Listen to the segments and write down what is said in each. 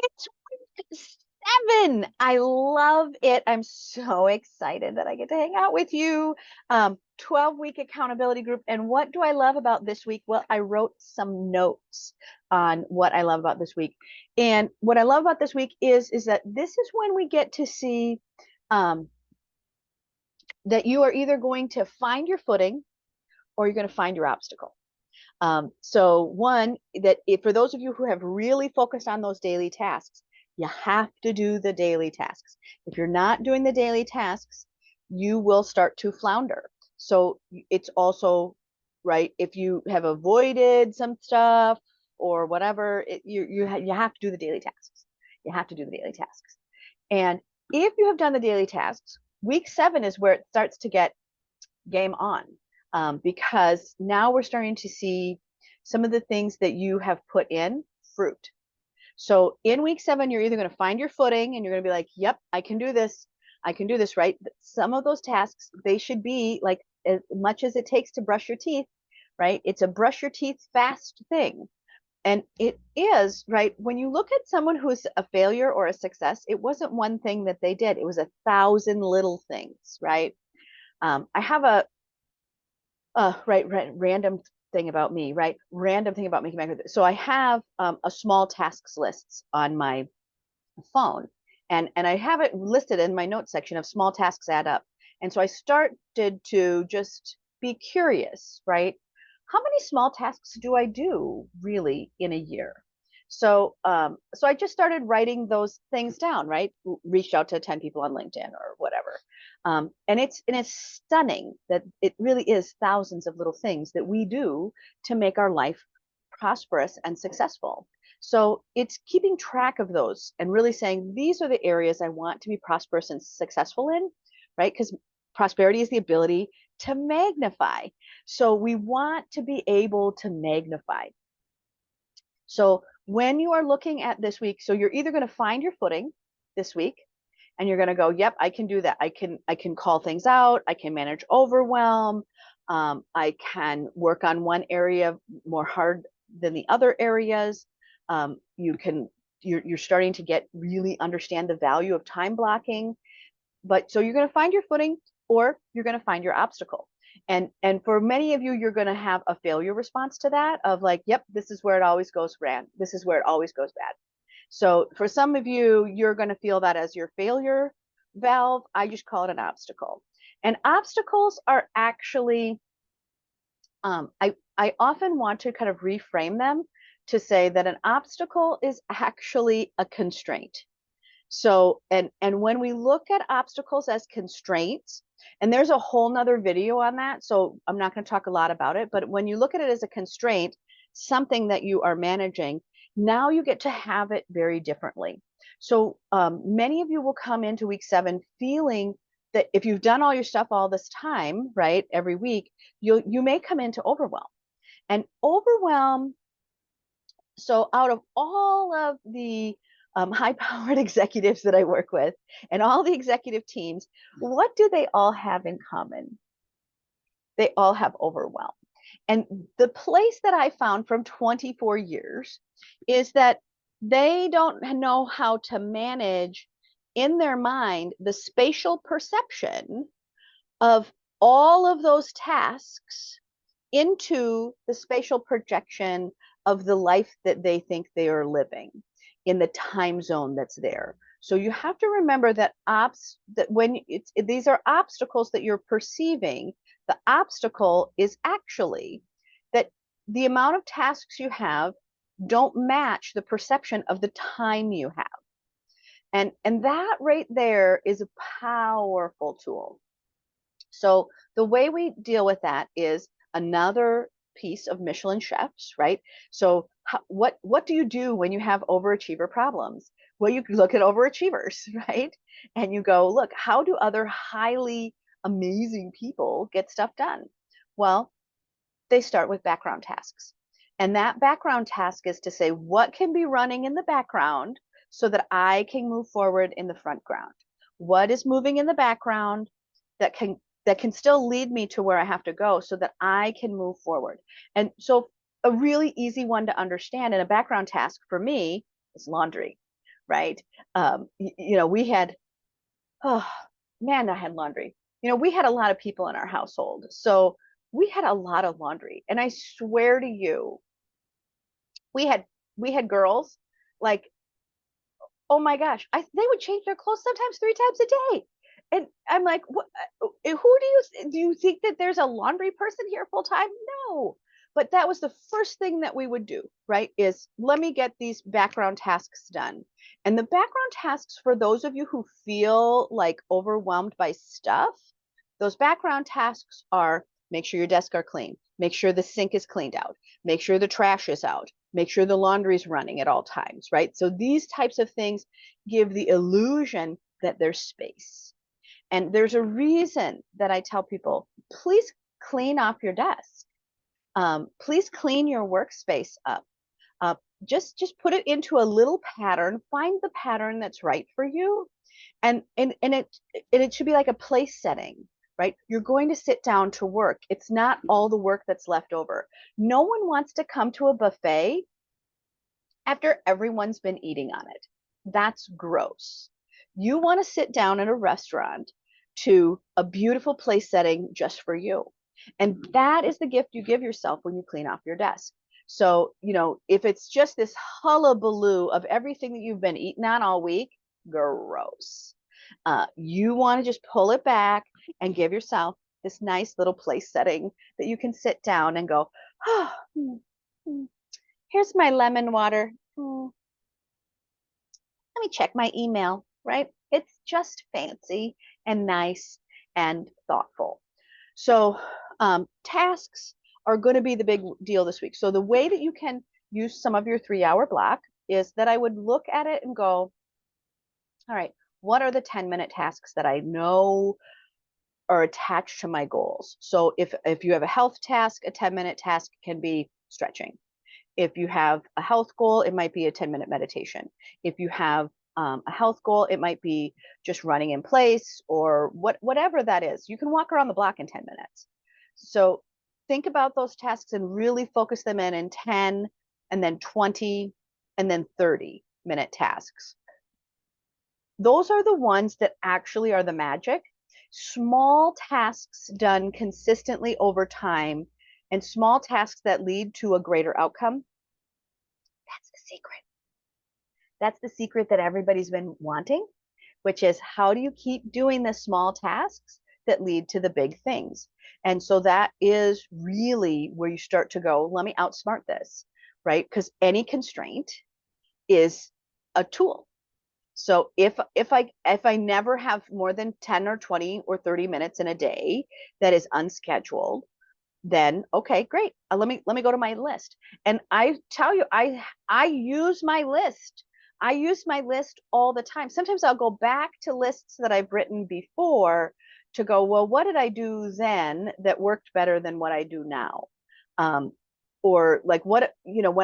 It's week 7. I love it. I'm so excited that I get to hang out with you. 12-week accountability group. And what do I love about this week? Well, I wrote some notes on what I love about this week. And what I love about this week is that this is when we get to see um, that you are either going to find your footing or you're going to find your obstacle. So one, that if, for those of you who have really focused on those daily tasks, you have to do the daily tasks. If you're not doing the daily tasks, you will start to flounder. So it's also, right, if you have avoided some stuff or whatever, you have to do the daily tasks. You have to do the daily tasks. And if you have done the daily tasks, week 7 is where it starts to get game on, because now we're starting to see some of the things that you have put in fruit. So in week 7, you're either going to find your footing and you're going to be like, yep, I can do this. I can do this, right? Some of those tasks, they should be like as much as it takes to brush your teeth, right? It's a brush your teeth fast thing. And it is, right? When you look at someone who's a failure or a success, it wasn't one thing that they did. It was 1,000 little things, right? I have a random thing about me, right? Random thing about making my. So I have a small tasks lists on my phone, and I have it listed in my notes section of small tasks add up. And so I started to just be curious, right? How many small tasks do I do really in a year? So I just started writing those things down, right? Reached out to 10 people on LinkedIn or whatever. And it's stunning that it really is thousands of little things that we do to make our life prosperous and successful. So it's keeping track of those and really saying, these are the areas I want to be prosperous and successful in, right? Because prosperity is the ability to magnify. So we want to be able to magnify. So when you are looking at this week, so you're either going to find your footing this week and you're going to go, yep, I can do that. I can call things out. I can manage overwhelm. I can work on one area more hard than the other areas. You're starting to get really understand the value of time blocking. But so you're going to find your footing or you're going to find your obstacle. And for many of you, you're going to have a failure response to that of like, yep, this is where it always goes bad. This is where it always goes bad. So for some of you, you're going to feel that as your failure valve. I just call it an obstacle. And obstacles are actually, I often want to kind of reframe them to say that an obstacle is actually a constraint. So, and when we look at obstacles as constraints, and there's a whole nother video on that, so I'm not going to talk a lot about it, but when you look at it as a constraint, something that you are managing, now you get to have it very differently. So many of you will come into week 7 feeling that if you've done all your stuff all this time, right, every week, you may come into overwhelm. And overwhelm, so out of all of the high-powered executives that I work with and all the executive teams, what do they all have in common? They all have overwhelm. And the place that I found from 24 years is that they don't know how to manage in their mind the spatial perception of all of those tasks into the spatial projection of the life that they think they are living in the time zone that's there. So you have to remember that these are obstacles that you're perceiving. The obstacle is actually that the amount of tasks you have don't match the perception of the time you have. And that right there is a powerful tool. So the way we deal with that is another piece of Michelin chefs, right? So what do you do when you have overachiever problems? Well, you look at overachievers, right? And you go, look, how do other highly amazing people get stuff done? Well, they start with background tasks. And that background task is to say, what can be running in the background so that I can move forward in the front ground? What is moving in the background that can still lead me to where I have to go so that I can move forward? And so a really easy one to understand in a background task for me is laundry, right? We had, oh man, I had laundry. We had a lot of people in our household. So we had a lot of laundry. And I swear to you, we had we had girls like, oh my gosh, they would change their clothes sometimes 3 times a day. And I'm like, what, who do you think that there's a laundry person here full time? No. But that was the first thing that we would do, right? Is let me get these background tasks done. And the background tasks for those of you who feel like overwhelmed by stuff, those background tasks are make sure your desks are clean, make sure the sink is cleaned out, make sure the trash is out, make sure the laundry's running at all times, right? So these types of things give the illusion that there's space. And there's a reason that I tell people, please clean off your desk. Please clean your workspace up. Uh, just put it into a little pattern. Find the pattern that's right for you, and it should be like a place setting, right? You're going to sit down to work. It's not all the work that's left over. No one wants to come to a buffet after everyone's been eating on it. That's gross. You want to sit down at a restaurant to a beautiful place setting just for you. And that is the gift you give yourself when you clean off your desk. So, if it's just this hullabaloo of everything that you've been eating on all week, gross. You want to just pull it back and give yourself this nice little place setting that you can sit down and go, oh, here's my lemon water. Let me check my email, right? It's just fancy and nice and thoughtful. So tasks are going to be the big deal this week. So the way that you can use some of your 3-hour block is that I would look at it and go, all right, what are the 10-minute tasks that I know are attached to my goals? So if you have a health task, a 10-minute task can be stretching. If you have a health goal, it might be a 10-minute meditation. If you have a health goal, it might be just running in place or whatever that is. You can walk around the block in 10 minutes. So think about those tasks and really focus them in 10 and then 20 and then 30-minute tasks. Those are the ones that actually are the magic. Small tasks done consistently over time and small tasks that lead to a greater outcome. That's the secret. That's the secret that everybody's been wanting, which is how do you keep doing the small tasks that lead to the big things? And so that is really where you start to go, let me outsmart this, right? Because any constraint is a tool. So if I never have more than 10 or 20 or 30 minutes in a day that is unscheduled, then okay, great. Let me go to my list. And I tell you, I use my list. I use my list all the time. Sometimes I'll go back to lists that I've written before to go, well, what did I do then that worked better than what I do now? Or like when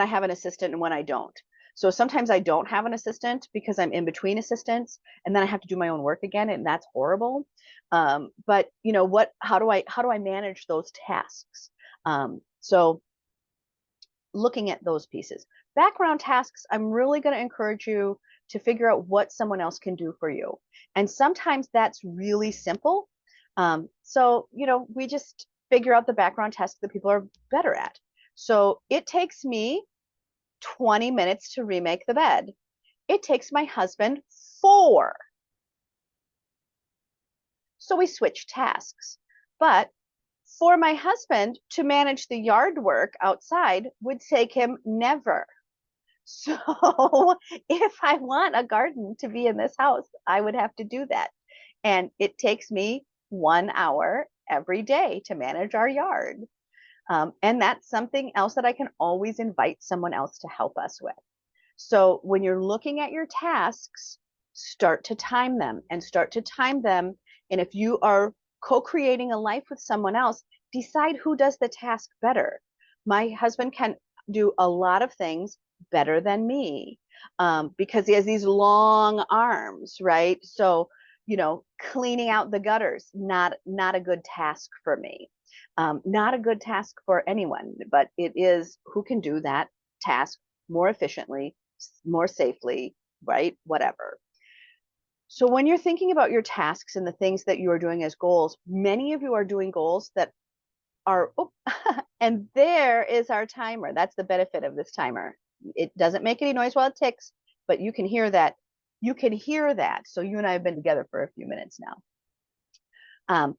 I have an assistant and when I don't. So sometimes I don't have an assistant because I'm in between assistants and then I have to do my own work again, and that's horrible. But how do I manage those tasks? So looking at those pieces. Background tasks, I'm really going to encourage you to figure out what someone else can do for you. And sometimes that's really simple. So we just figure out the background tasks that people are better at. So it takes me 20 minutes to remake the bed. It takes my husband 4. So we switch tasks. But for my husband to manage the yard work outside would take him never. So if I want a garden to be in this house, I would have to do that. And it takes me 1 hour every day to manage our yard. And that's something else that I can always invite someone else to help us with. So when you're looking at your tasks, start to time them and start to time them. And if you are co-creating a life with someone else, decide who does the task better. My husband can do a lot of things better than me because he has these long arms, right? So, cleaning out the gutters, not a good task for me. Not a good task for anyone, but it is who can do that task more efficiently, more safely, right? Whatever. So when you're thinking about your tasks and the things that you are doing as goals, many of you are doing goals that are, oh, and there is our timer. That's the benefit of this timer. It doesn't make any noise while it ticks, but you can hear that. You can hear that. So you and I have been together for a few minutes now.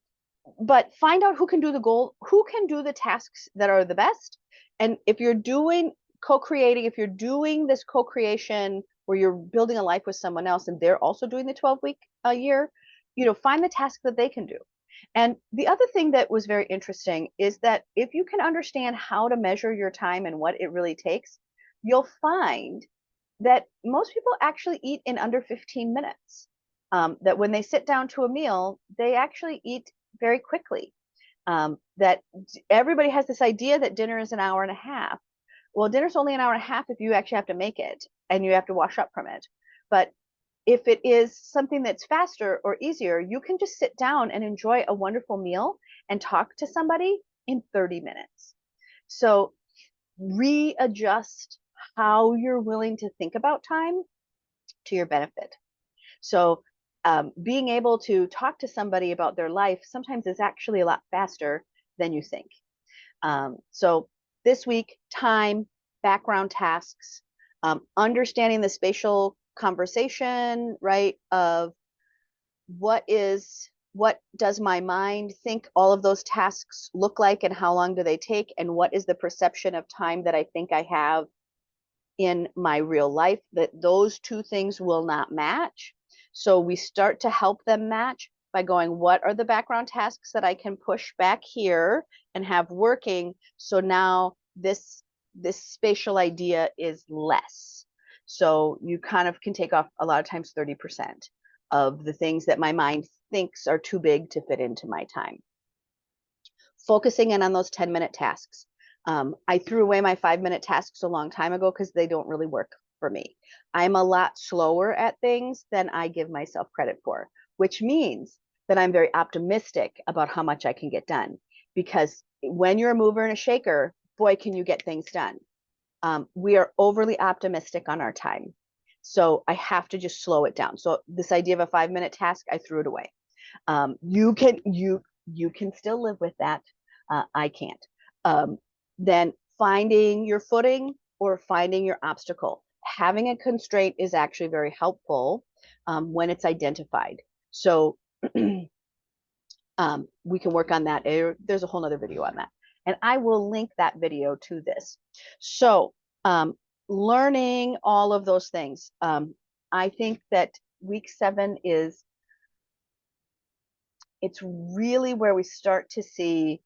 But find out who can do the goal, who can do the tasks that are the best. And if you're doing co-creating, if you're doing this co-creation where you're building a life with someone else and they're also doing the 12-week a year, find the task that they can do. And the other thing that was very interesting is that if you can understand how to measure your time and what it really takes, you'll find that most people actually eat in under 15 minutes. That when they sit down to a meal, they actually eat very quickly. That everybody has this idea that dinner is an hour and a half. Well, dinner's only an hour and a half if you actually have to make it and you have to wash up from it. But if it is something that's faster or easier, you can just sit down and enjoy a wonderful meal and talk to somebody in 30 minutes. So readjust how you're willing to think about time to your benefit. So being able to talk to somebody about their life sometimes is actually a lot faster than you think. So this week, time, background tasks, understanding the spatial conversation, right, of what does my mind think all of those tasks look like and how long do they take, and what is the perception of time that I think I have in my real life, that those two things will not match. So we start to help them match by going, what are the background tasks that I can push back here and have working? So now this spatial idea is less. So you kind of can take off a lot of times 30% of the things that my mind thinks are too big to fit into my time. Focusing in on those 10-minute tasks. I threw away my 5-minute tasks a long time ago because they don't really work for me. I'm a lot slower at things than I give myself credit for, which means that I'm very optimistic about how much I can get done. Because when you're a mover and a shaker, boy, can you get things done. We are overly optimistic on our time. So I have to just slow it down. So this idea of a 5-minute task, I threw it away. You can still live with that. I can't. Then finding your footing or finding your obstacle. Having a constraint is actually very helpful when it's identified. So we can work on that. There's a whole other video on that. And I will link that video to this. So learning all of those things. I think that week 7 it's really where we start to see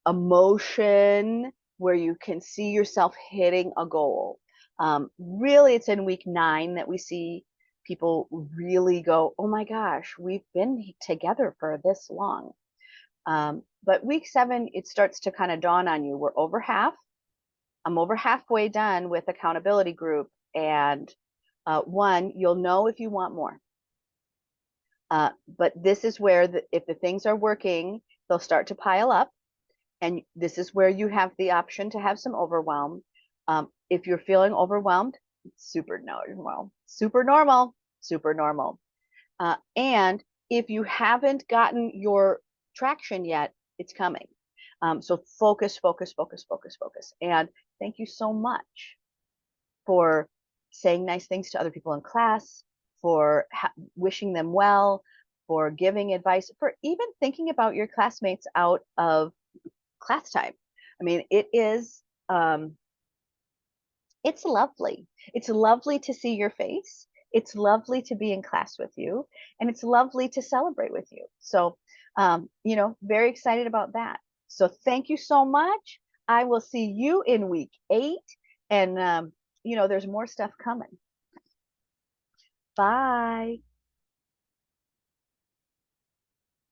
emotion, where you can see yourself hitting a goal. Really, it's in week 9 that we see people really go, oh my gosh, we've been together for this long. But week 7, it starts to kind of dawn on you. We're over half. I'm over halfway done with accountability group. And 1, you'll know if you want more. But this is where if the things are working, they'll start to pile up. And this is where you have the option to have some overwhelm. If you're feeling overwhelmed, super normal, super normal, super normal. And if you haven't gotten your traction yet, it's coming. So focus, focus, focus, focus, focus. And thank you so much for saying nice things to other people in class, for wishing them well, for giving advice, for even thinking about your classmates out of class time. I mean, it's lovely. It's lovely to see your face. It's lovely to be in class with you, and it's lovely to celebrate with you. So, very excited about that. So thank you so much. I will see you in week 8, and there's more stuff coming. Bye.